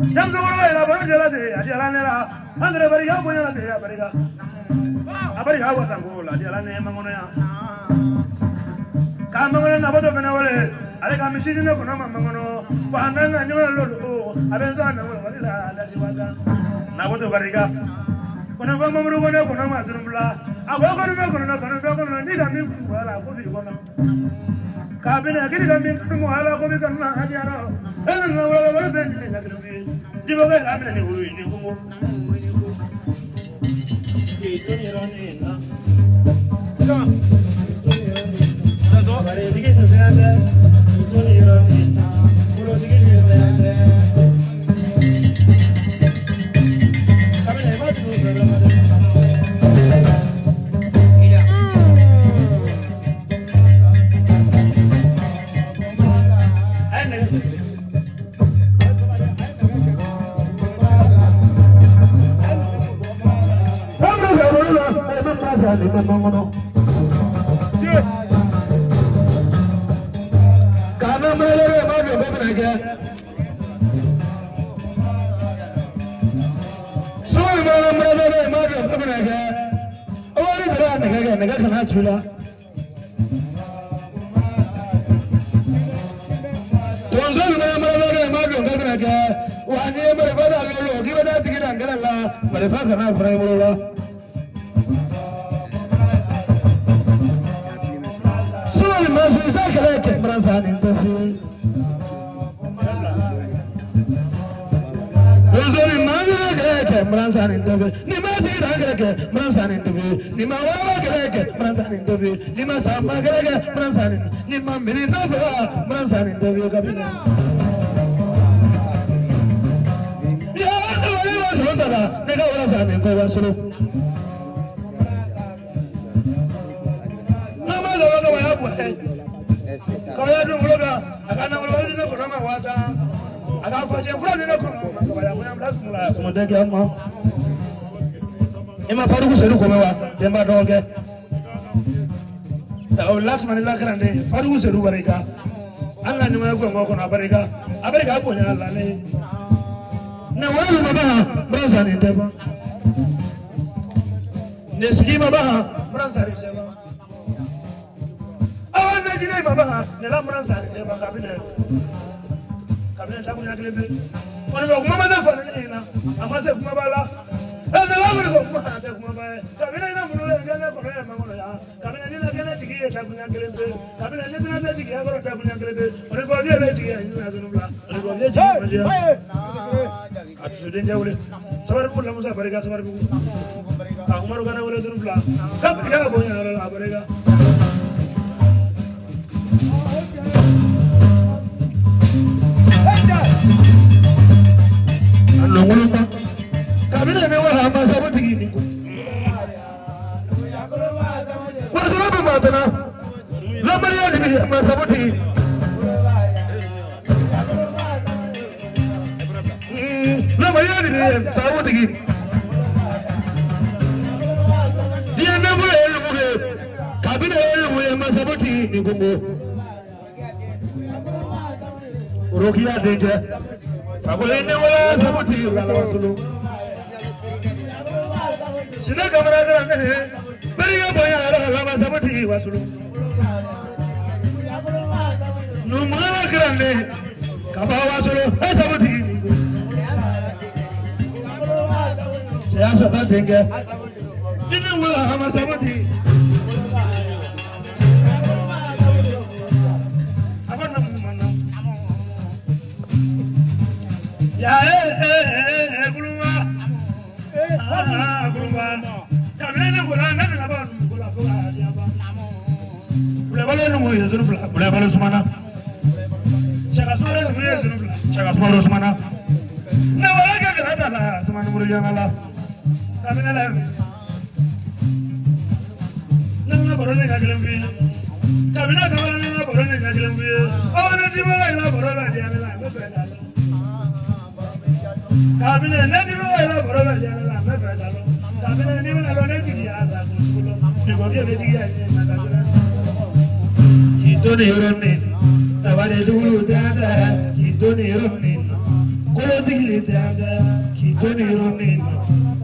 Jam the world, I want to Ajalana, Andre Bariga, Bariga. Abariga was Angola, Jalane Mangonia. Come on, about of an hour. I got machine of Mangono, Panan and Yolo, Abenzana, that you was now what the Bariga. When I come over to Gonoma, I walk on the Gonoma, and need a new well, I will be one. Cabin, I get it from Mohara, go with Hadiano, and no other than you will have any ruin. You go. That's all I get to digilitanga kitoni romino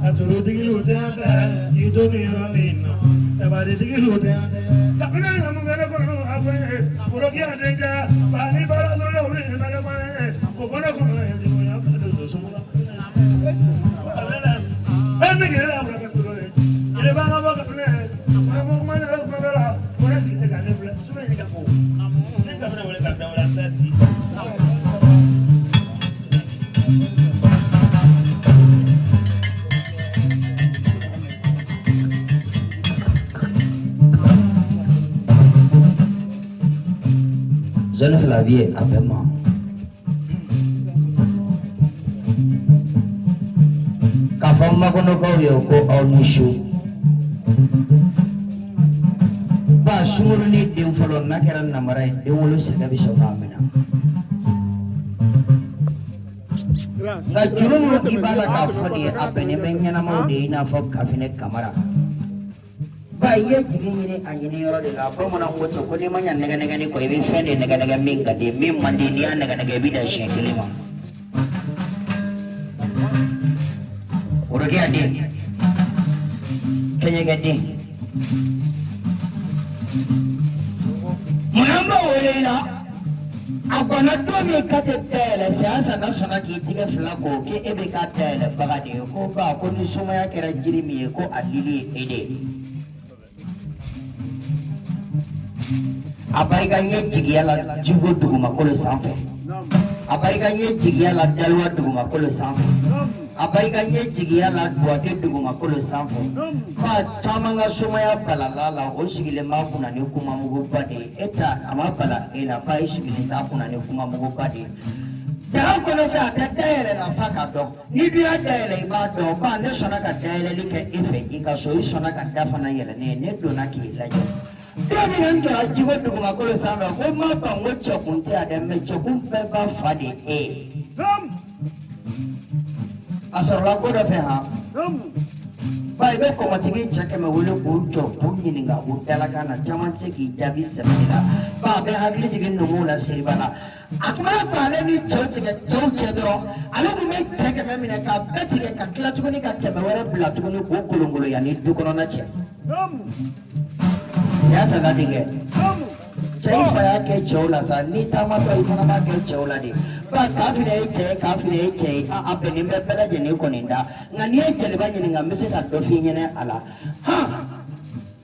aturu digilutanga kitoni romino tabari digilutanga kapena namungana kono abwe urokia denja bani bara solo uri nana kono kono kono ya kado sumula ene gera abra kado ile banga baka pune mo mana bala kona sinte kane bla sume ni kapo ni kabra wala kabra wala sasi Jeune Flavie avec moi. Kafam makono ko yo ko almushu. Ba sumuru ni dem folo nakeran namarai de wolo sega biso famina. Nga jurumu ibala ka fodi apene menyana mo de ina fo kafine kamara. Ba ye jigi ni anyini yoro de la promo na ngoto ko ni manya nega nega ni ko ibi fende nega nega minga de mim mandi ni nega nega bi da shi kelima oroge ade kenye gade munamba olela agona to mi kate tele siasa na sona ki tige flako ke ebe ka tele bagade ko ba ko ni suma ya kera jirimi ko alili ede Aparikanye jigia la jigo duguma kolo sanfɛ aparikanye jigia la dalwa duguma kolo sanfɛ aparikanye jigia la duwake duguma kolo sanfɛ fa caman ka somaya balala la o sigilen b'a kunna ni kuma mugu ba de ye e ta a ma bala e la fa e sigilen t'a kunna ni kuma mugu ba de ye daga kɔnɔ fɛ a tɛ dayɛlɛ la fa ka dɔn n'i b'i ya dayɛlɛ i b'a dɔn ba ne sɔnna ka dayɛlɛli kɛ e fɛ i ka so i sɔnna ka da fana yɛlɛ ne donna k'i lajɛ Dominant jigo duguma kolo sama ko ma bango chakunti ada me chakun beba fadi asarla ko da fe ha bai be ko matigi chake me wole ko cho kunni nga udala kana chaman se ki jabi semela ba be hagli jigin numula siribala akma pale ni chotige chedro ala ni me chake me mina ka betige ka kila tukuni ka kebe wore bla tukuni ko kulungulu ya ni dukono na che ya sana dinge chai faya ke chola sa ni tama to ifana ma ke chola di ba kafire che a apeni me pela je ni koninda ngani e jele banye ni ngamise ka do fi nyene ala ha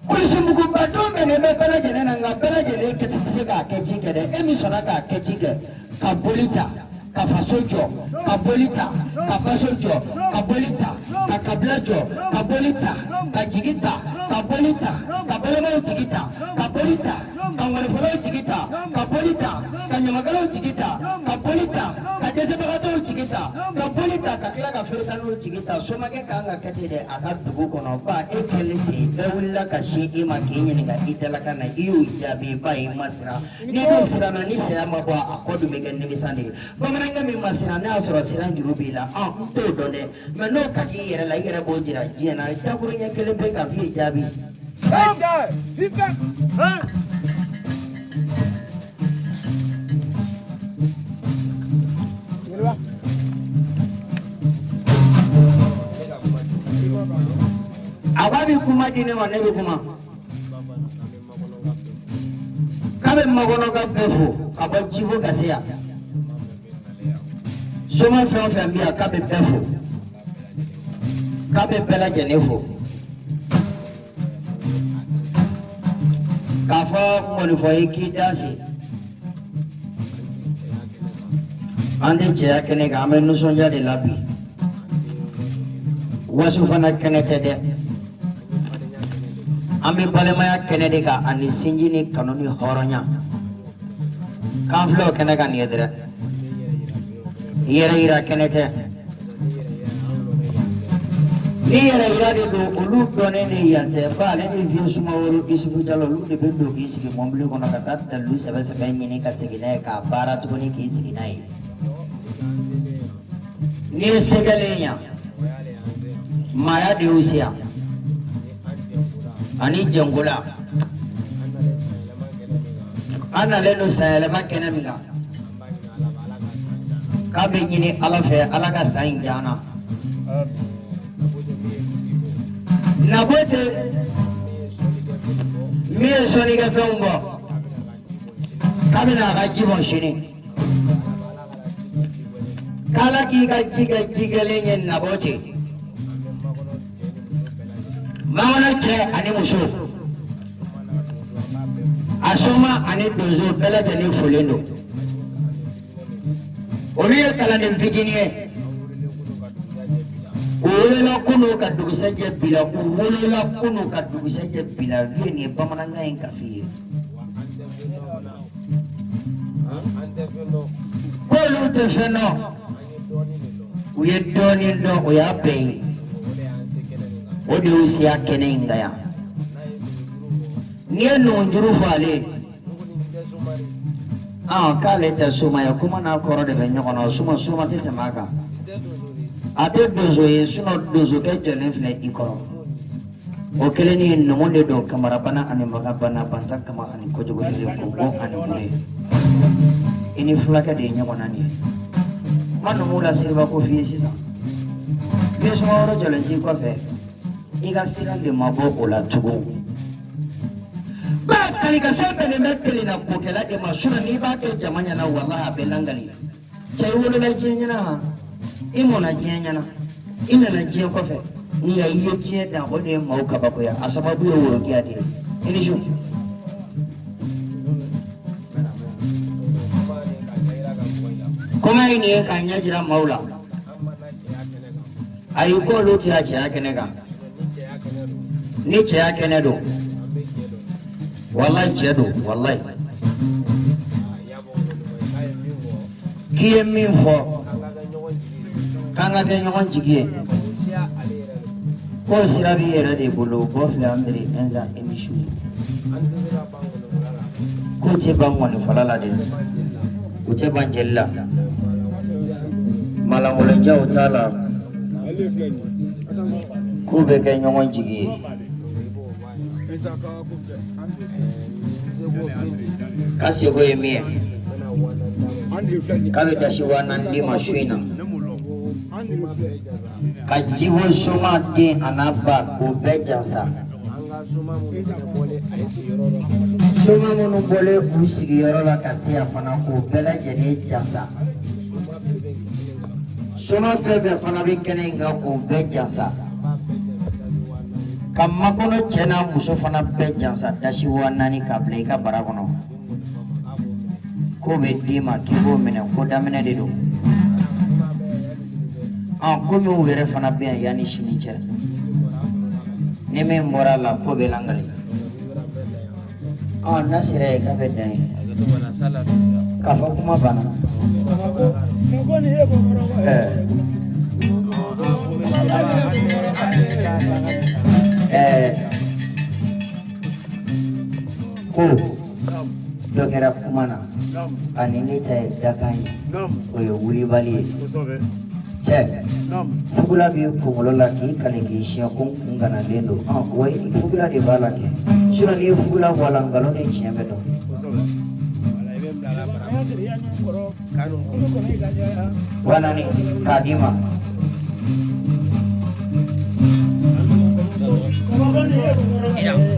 kulisu mugu ba do me pela je na ngapela je le ke tsise ka ke chike de emi sona ka ke chike ka bolita ka fasojo ka bolita ka fasojo ka bolita ka kablajo ka bolita ka jigita ka bolita ka belemo jigita ka bolita ka ngorofolo jigita ka bolita ka nyamagalo jigita ka bolita ka desebagato jigita ka bolita ka kila ka fertano jigita somake ka nga ketede aka dugu kono ba ekelete bewilla ka shi ima kenye nga itala kana iyo jabi ba imasira ni do sirana ni se ma ba akodu megen ni misande bamananga mi masira na asoro siran jurubila to donde me no ka ki yere la yere bojira jena takurunya kelembe ka fi jabi awabi kuma dine wa nebe kuma kabe magono ka befo kaba jivo kasia soma fɛn fɛn bi a kabe befo kabe bela jenefo kafɔ mɔnifɔ ye k'i dansi an tɛ cɛya kɛnɛ kan an bɛ nisɔndiya de la bi wasu fana kɛnɛ tɛ dɛ an bɛ balimaya kɛnɛ de kan ani sinji ni kanu ni hɔrɔnya k'an filɛ o kɛnɛ kan nin ye dɛrɛ yɛrɛ yira kɛnɛ tɛ ni yɛrɛ yira de don olu dɔnnen de yan tɛ fa ale ni vieux Sumaworo Isufu Jalo olu de bɛ don k'i sigi mɔbili kɔnɔ ka taa dalilu sɛbɛ ɲini ka segin n'a ye k'a baara tuguni k'i sigi n'a ye n'i ye se kɛlen yan maaya de y'u se yan ani jɛngola an nalen don sanyɛlɛma kɛnɛ min kan k'a be ɲini ala fɛ ala ka san in jana nabote min ye sɔnnikɛfɛnw bɔ k'a bɛna a ka ji bɔn sini k'ala k'i ka ji kɛ ji kɛlen ye nabote bamanan cɛ ani muso a soma ani donso bɛɛ lajɛlen folen don olu ye kalanden fitinin ye u wolola kunu ka dugusɛjɛ bila u wolola kunu ka dugusɛjɛ bila vie nin ye bamanankan in ka f'i ye k'olu tɛ fɛn dɔn u ye dɔɔnin dɔn o y'a bɛɛ ye o de y'u siya kɛnɛ in kan yan n'i ye nɔgɔnjuru fɔ ale k'ale tɛ sumaya kuma n'a kɔrɔ de bɛ ɲɔgɔn na suma tɛ tɛmɛ a kan a tɛ donso ye donsokɛ jɔlen filɛ i kɔrɔ o kelen ni numu de don kamarabana ani magabana banta kama ani kojugu yɛrɛ kɔngɔ ani bure i ni fulakɛ de ye ɲɔgɔn na nin ye ma numu la siriba ko f'i ye sisan i ye sumaworo jɔlen t'i kɔfɛ i ka sira de ma bɔ o la tugun ba kalikasɛ bɛnnen bɛ kelen na kokɛla de ma n'i b'a kɛ jama ɲɛna walahi a bɛ langali cɛ i wolola diɲɛ ɲɛna wa i mɔna diɲɛ ɲɛna i nana diɲɛ kɔfɛ n'i i ye diɲɛ dan o de ye maaw kabakoya a sababu ye worokiya de ye i ni su kuma in ye k'a ɲɛ jira maaw la ayi k'olu tɛ a cɛya kɛnɛ kan ni cɛya kɛnɛ don wallahi cɛ don wallahi k'i ye min fɔ k'an ka kɛ ɲɔgɔn jigi ye k'o sira b'i yɛrɛ de bolo bɔ filɛ an bere ɛnza émission k'o tɛ ban ŋɔnifala la dɛ u tɛ ban jeli la malankolonjaw t'a la k'u bɛ kɛ ɲɔgɔn jigi ye k'a seko ye min ye k'a bɛ dasi 4 di ma su in na ka jibo soma den a n'a ba k'o bɛɛ jansa soma minnu bɔlen u sigiyɔrɔ la ka se yan fana k'o bɛɛ lajɛlen jansa soma fɛn fɛn fana bɛ kɛnɛ in kan k'o bɛɛ jansa ka makɔnɔ cɛ n'a muso fana bɛɛ jansa dasi 4 k'a bila i ka bara kɔnɔ k'o bɛ d'i ma k'i b'o minɛ ko daminɛ de don komi u yɛrɛ fana bɛ yan yanni sini cɛ ni min bɔra la ko bɛ langali n'a sera ye k'a bɛ dan ye k'a fɔ kuma banna ko dɔ kɛra kuma na ani ne ta ye dakan ye o ye wulibali ye cɛ fugula b'i kunkolo la k'i kale k'i siɲɛ ko n kun ganalen don wa fugula de b'a la kɛ n'i ye fugula bɔ a la nkalon ni tiɲɛ bɛ dɔn wa naani k'a d'i ma Yeah.